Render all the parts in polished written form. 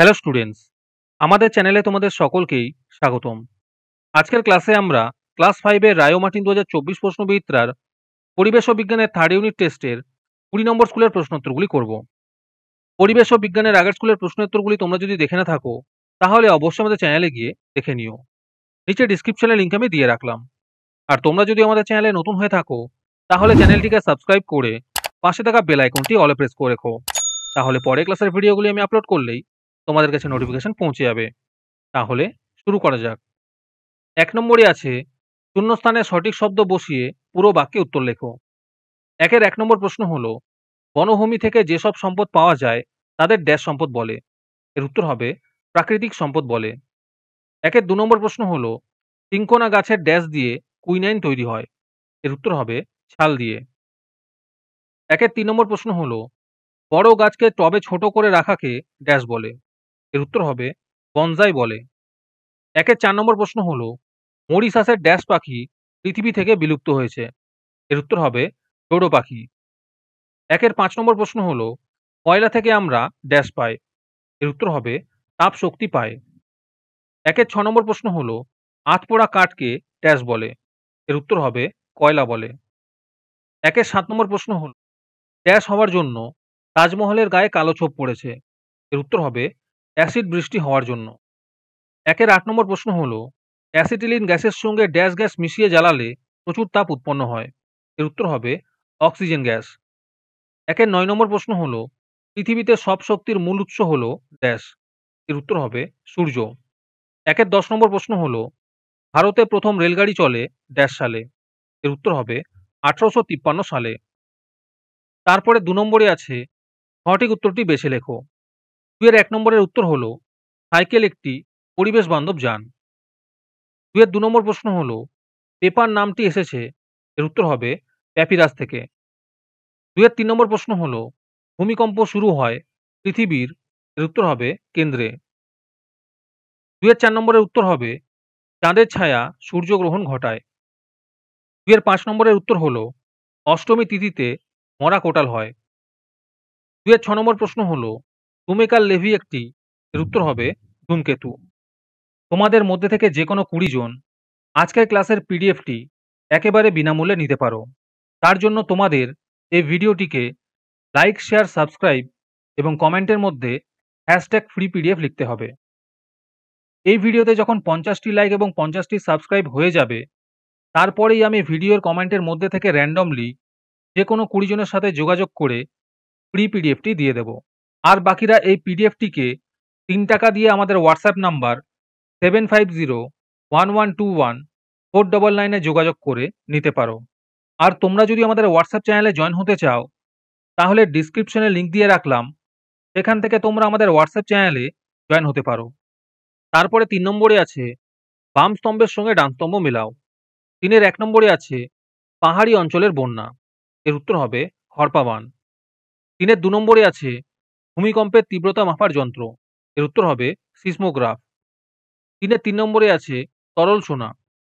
Hello students, আমাদের চ্যানেলে তোমাদের সকলকেই স্বাগতম। আজকের ক্লাসে আমরা ক্লাস 5 এর রায়ো মার্টিন 2024 প্রশ্নবিচিত্রার পরিবেশ ও বিজ্ঞানের থার্ড ইউনিট টেস্টের 20 নম্বর স্কুলের প্রশ্নোত্তরগুলি করব। পরিবেশ ও বিজ্ঞানের আগের স্কুলের প্রশ্নোত্তরগুলি তোমরা যদি দেখে না থাকো, তাহলে অবশ্যই আমাদের চ্যানেলে গিয়ে দেখে নিও। নিচে ডিসক্রিপশনে লিঙ্ক আমি দিয়ে রাখলাম। আর তোমরা যদি আমাদের চ্যানেলে নতুন হয়ে থাকো, তাহলে চ্যানেলটিকে সাবস্ক্রাইব করে পাশে থাকা বেল আইকনটি অলে প্রেস করে রেখো। তাহলে পরে ক্লাসের ভিডিওগুলি আমি আপলোড করলেই তোমাদের কাছে নোটিফিকেশন পৌঁছে যাবে। তাহলে শুরু করা যাক। ১ নম্বরে আছে শূন্যস্থানে সঠিক শব্দ বসিয়ে পুরো বাক্যে উত্তর লেখো। ১ নম্বর প্রশ্ন হলো, বনভূমি থেকে যেসব সম্পদ পাওয়া যায় তাদের ড্যাশ সম্পদ বলে। এর উত্তর হবে প্রাকৃতিক সম্পদ বলে। ২ নম্বর প্রশ্ন হলো, সিনকোনা গাছের ড্যাশ দিয়ে কুইনাইন তৈরি হয়। এর উত্তর হবে ছাল দিয়ে। ৩ নম্বর প্রশ্ন হলো, বড় গাছকে টবে ছোট করে রাখাকে ড্যাশ বলে। এর উত্তর হবে বনসাই বলে। ৪ নম্বর প্রশ্ন হলো, মরিশাসের ড্যাশ পাখি পৃথিবী থেকে বিলুপ্ত হয়েছে। এর উত্তর হবে ডোডো পাখি। ৫ নম্বর প্রশ্ন হলো, কয়লা থেকে আমরা ড্যাশ পাই। এর উত্তর হবে তাপ শক্তি পায়। ৬ নম্বর প্রশ্ন হলো, আধপোড়া কাঠকে ড্যাশ বলে। এর উত্তর হবে কয়লা বলে। ৭ নম্বর প্রশ্ন হলো, ড্যাশ হওয়ার জন্য তাজমহলের গায়ে কালো ছোপ পড়েছে। এর উত্তর হবে অ্যাসিড বৃষ্টি হওয়ার জন্য। ৮ নম্বর প্রশ্ন হলো, অ্যাসিটিলিন গ্যাসের সঙ্গে ড্যাশ গ্যাস মিশিয়ে জ্বালালে প্রচুর তাপ উৎপন্ন হয়। এর উত্তর হবে অক্সিজেন গ্যাস। ৯ নম্বর প্রশ্ন হলো, পৃথিবীতে সব শক্তির মূল উৎস হলো ড্যাশ। এর উত্তর হবে সূর্য। ১-১০ নম্বর প্রশ্ন হলো, ভারতে প্রথম রেলগাড়ি চলে ড্যাশ সালে। এর উত্তর হবে ১৮৫৩ সালে। তারপরে ২ নম্বরে আছে সঠিক উত্তরটি বেছে লেখো। ২-১ নম্বরের উত্তর হলো, সাইকেল একটি পরিবেশ বান্ধব যান। ২ নম্বর প্রশ্ন হলো, পেপার নামটি এসেছে। এর উত্তর হবে প্যাপিরাস থেকে। ৩ নম্বর প্রশ্ন হলো, ভূমিকম্প শুরু হয় পৃথিবীর। এর উত্তর হবে কেন্দ্রে। ৪ নম্বরের উত্তর হবে চাঁদের ছায়া সূর্যগ্রহণ ঘটায়। ৫ নম্বরের উত্তর হলো, অষ্টমী তিথিতে মরা কোটাল হয়। ৬ নম্বর প্রশ্ন হলো, টুমেকাল লেভি একটি। এর উত্তর হবে ধূমকেতু। তোমাদের মধ্যে থেকে যে কোনো ২০ জন আজকের ক্লাসের পিডিএফটি একেবারে বিনামূল্যে নিতে পারো। তার জন্য তোমাদের এই ভিডিওটিকে লাইক, শেয়ার, সাবস্ক্রাইব এবং কমেন্টের মধ্যে #ফ্রি পিডিএফ লিখতে হবে। এই ভিডিওতে যখন ৫০টি লাইক এবং ৫০টি সাবস্ক্রাইব হয়ে যাবে, তারপরেই আমি ভিডিওর কমেন্টের মধ্যে থেকে র্যান্ডমলি যে কোনো ২০ জনের সাথে যোগাযোগ করে ফ্রি পিডিএফটি দিয়ে দেব। আর বাকিরা এই পিডিএফটিকে ৩ টাকা দিয়ে আমাদের হোয়াটসঅ্যাপ নাম্বার 7501121499 এ যোগাযোগ করে নিতে পারো। আর তোমরা যদি আমাদের হোয়াটসঅ্যাপ চ্যানেলে জয়েন হতে চাও, তাহলে ডিসক্রিপশনে লিঙ্ক দিয়ে রাখলাম, সেখান থেকে তোমরা আমাদের হোয়াটসঅ্যাপ চ্যানেলে জয়েন হতে পারো। তারপরে ৩ নম্বরে আছে বাম স্তম্ভের সঙ্গে ডান স্তম্ভ মেলাও। ১ নম্বরে আছে পাহাড়ি অঞ্চলের বন্যা। এর উত্তর হবে হরপাবান। ২ নম্বরে আছে ভূমিকম্পের তীব্রতা মাপার যন্ত্র। এর উত্তর হবে সিসমোগ্রাফ। ৩ নম্বরে আছে তরল সোনা।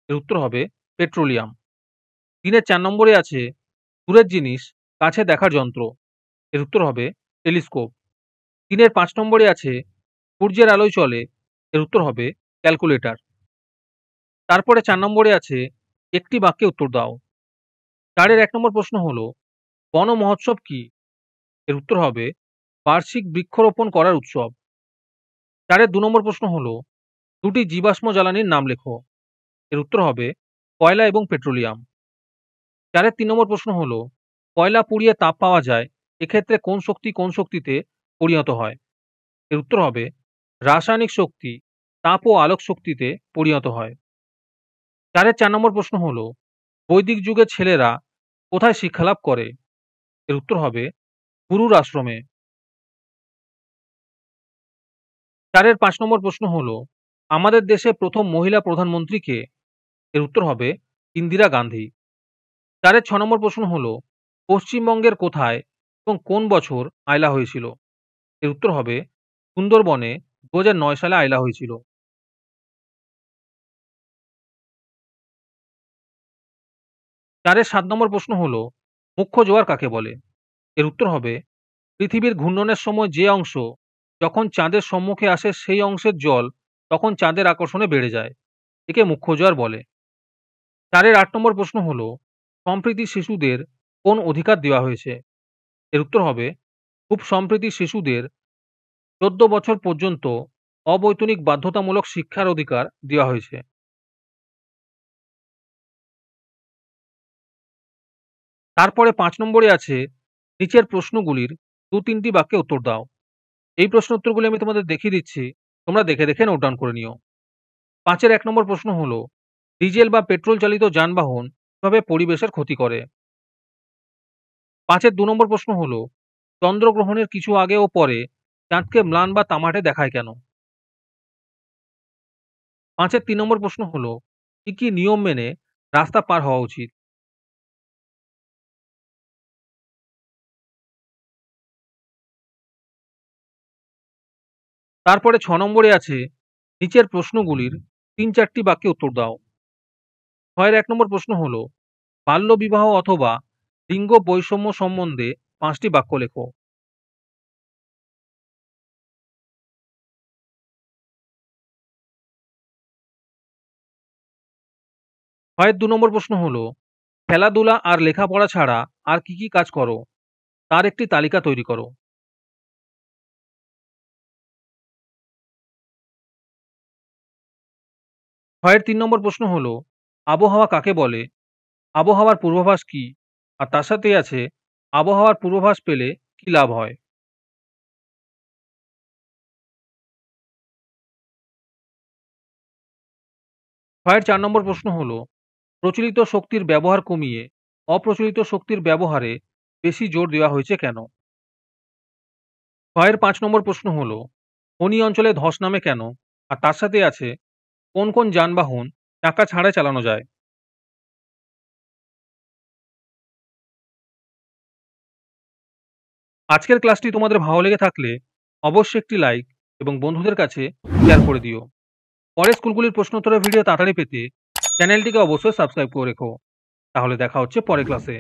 এর উত্তর হবে পেট্রোলিয়াম। ৪ নম্বরে আছে দূরের জিনিস কাছে দেখার যন্ত্র। এর উত্তর হবে টেলিস্কোপ। ৫ নম্বরে আছে সূর্যের আলোয় চলে। এর উত্তর হবে ক্যালকুলেটর। তারপরে ৪ নম্বরে আছে একটি বাক্যে উত্তর দাও। ১ নম্বর প্রশ্ন হলো, বন মহোৎসব কি? এর উত্তর হবে বার্ষিক বৃক্ষরোপণ করার উৎসব। ২ নম্বর প্রশ্ন হলো, দুটি জীবাশ্ম জ্বালানির নাম লেখো। এর উত্তর হবে কয়লা এবং পেট্রোলিয়াম। ৩ নম্বর প্রশ্ন হলো, কয়লা পুড়িয়ে তাপ পাওয়া যায়, এক্ষেত্রে কোন শক্তি কোন শক্তিতে পরিণত হয়? এর উত্তর হবে রাসায়নিক শক্তি তাপ ও আলোক শক্তিতে পরিণত হয়। ৪ নম্বর প্রশ্ন হলো, বৈদিক যুগের ছেলেরা কোথায় শিক্ষালাভ করে? এর উত্তর হবে গুরুর আশ্রমে। ৫ নম্বর প্রশ্ন হলো, আমাদের দেশে প্রথম মহিলা প্রধানমন্ত্রী কে? এর উত্তর হবে ইন্দিরা গান্ধী। ৬ নম্বর প্রশ্ন হলো, পশ্চিমবঙ্গের কোথায় এবং কোন বছর আইলা হয়েছিল? এর উত্তর হবে সুন্দরবনে ২০০৯ সালে আইলা হয়েছিল। ৭ নম্বর প্রশ্ন হলো, মুখ্য জোয়ার কাকে বলে? এর উত্তর হবে পৃথিবীর ঘূর্ণনের সময় যে অংশ যখন চাঁদের সম্মুখে আসে সেই অংশের জল তখন চাঁদের আকর্ষণে বেড়ে যায়। একে মুখ্য জোয়ার বলে। 8 নম্বর প্রশ্ন হলো, সম্প্রতি শিশুদের কোন অধিকার দেওয়া হয়েছে? এর উত্তর হবে, খুব সম্প্রতি শিশুদের 14 বছর পর্যন্ত অবৈতনিক বাধ্যতামূলক শিক্ষার অধিকার দেওয়া হয়েছে। তারপরে 5 নম্বরে আছে, নিচের প্রশ্নগুলির 2-3টি বাক্যে উত্তর দাও। এই প্রশ্ন উত্তরগুলি আমি তোমাদের দেখিয়ে দিচ্ছি, তোমরা দেখে দেখে নোট ডাউন করে নিও। 5-এর 1 নম্বর প্রশ্ন হলো, ডিজেল বা পেট্রোল চালিত যানবাহন কিভাবে পরিবেশের ক্ষতি করে? 5-এর 2 নম্বর প্রশ্ন হলো, চন্দ্রগ্রহণের কিছু আগে ও পরে চাঁদকে ম্লান বা তামাটে দেখায় কেন? 5-এর 3 নম্বর প্রশ্ন হলো, কি কি নিয়ম মেনে রাস্তা পার হওয়া উচিত? তারপরে 6 নম্বরে আছে, নিচের প্রশ্নগুলির 3-4টি বাক্যে উত্তর দাও। 6-এর 1 নম্বর প্রশ্ন হলো, বাল্যবিবাহ অথবা লিঙ্গ বৈষম্য সম্বন্ধে 5টি বাক্য লেখো। 6-এর 2 নম্বর প্রশ্ন হলো, খেলাধুলা আর লেখাপড়া ছাড়া আর কি কি কাজ করো? তার একটি তালিকা তৈরি করো। 6-এর 3 নম্বর প্রশ্ন হলো, আবহাওয়া কাকে বলে? আবহাওয়ার পূর্বাভাস কি? আর তার সাথেই আছে, আবহাওয়ার পূর্বাভাস পেলে কি লাভ হয়? 6-এর 4 নম্বর প্রশ্ন হলো, প্রচলিত শক্তির ব্যবহার কমিয়ে অপ্রচলিত শক্তির ব্যবহারে বেশি জোর দেওয়া হয়েছে কেন? 6-এর 5 নম্বর প্রশ্ন হলো, খনি অঞ্চলে ধস নামে কেন? আর তার সাথে আছে, কোন কোন যানবাহন চাকা ছাড়াই চালানো যায়? আজকের ক্লাসটি তোমাদের ভালো লেগে থাকলে অবশ্যই একটি লাইক এবং বন্ধুদের কাছে শেয়ার করে দিও। পরের স্কুলগুলির প্রশ্নোত্তরের ভিডিও তাড়াতাড়ি পেতে চ্যানেলটিকে অবশ্যই সাবস্ক্রাইব করে রেখো। তাহলে দেখা হচ্ছে পরের ক্লাসে।